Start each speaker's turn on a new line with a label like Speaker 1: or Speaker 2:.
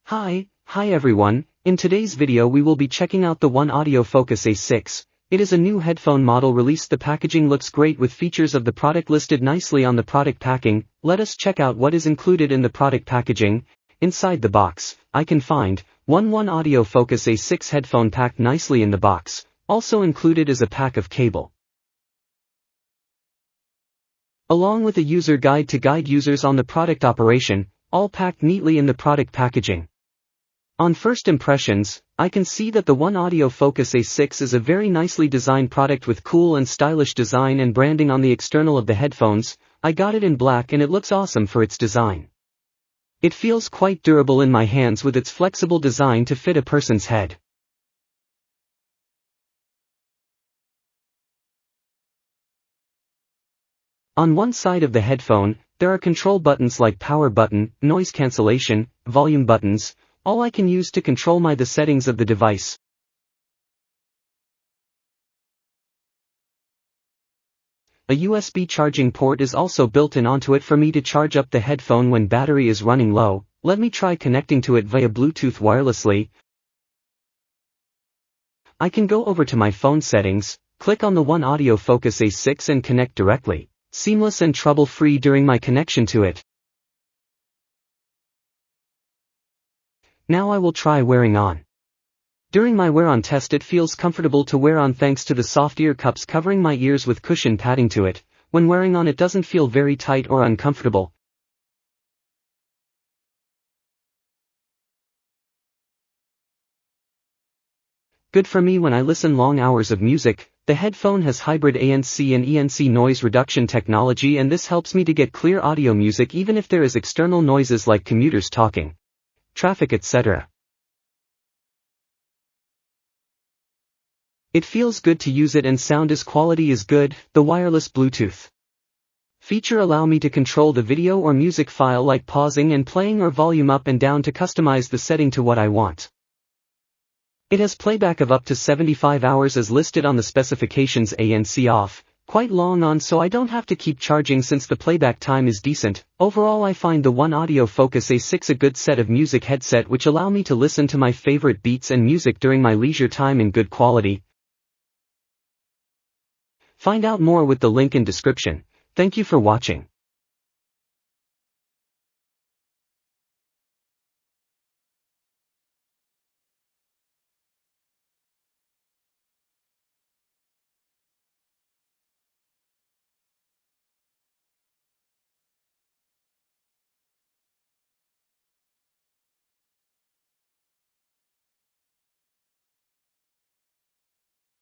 Speaker 1: Hi everyone, in today's video we will be checking out the OneOdio Focus A6. It is a new headphone model released. The packaging looks great with features of the product listed nicely on the product packing. Let us check out what is included in the product packaging. Inside the box, I can find one OneOdio Focus A6 headphone packed nicely in the box. Also included is a pack of cable, along with a user guide to guide users on the product operation, all packed neatly in the product packaging. On first impressions, I can see that the OneOdio Focus A6 is a very nicely designed product with cool and stylish design and branding on the external of the headphones. I got it in black and it looks awesome for its design. It feels quite durable in my hands with its flexible design to fit a person's head. On one side of the headphone, there are control buttons like power button, noise cancellation, volume buttons, all I can use to control the settings of the device. A USB charging port is also built in onto it for me to charge up the headphone when battery is running low. Let me try connecting to it via Bluetooth wirelessly. I can go over to my phone settings, click on the OneOdio Focus A6 and connect directly. Seamless and trouble-free during my connection to it. Now I will try wearing on. During my wear-on test it feels comfortable to wear on thanks to the soft ear cups covering my ears with cushion padding to it. When wearing on it doesn't feel very tight or uncomfortable. Good for me when I listen long hours of music. The headphone has hybrid ANC and ENC noise reduction technology, and this helps me to get clear audio music even if there is external noises like commuters talking, traffic, etc. It feels good to use it and sound quality is good. The wireless Bluetooth feature allow me to control the video or music file like pausing and playing or volume up and down to customize the setting to what I want. It has playback of up to 75 hours as listed on the specifications. ANC off, quite long on, so I don't have to keep charging since the playback time is decent. Overall I find the OneOdio Focus A6 a good set of music headset which allow me to listen to my favorite beats and music during my leisure time in good quality. Find out more with the link in description. Thank you for watching.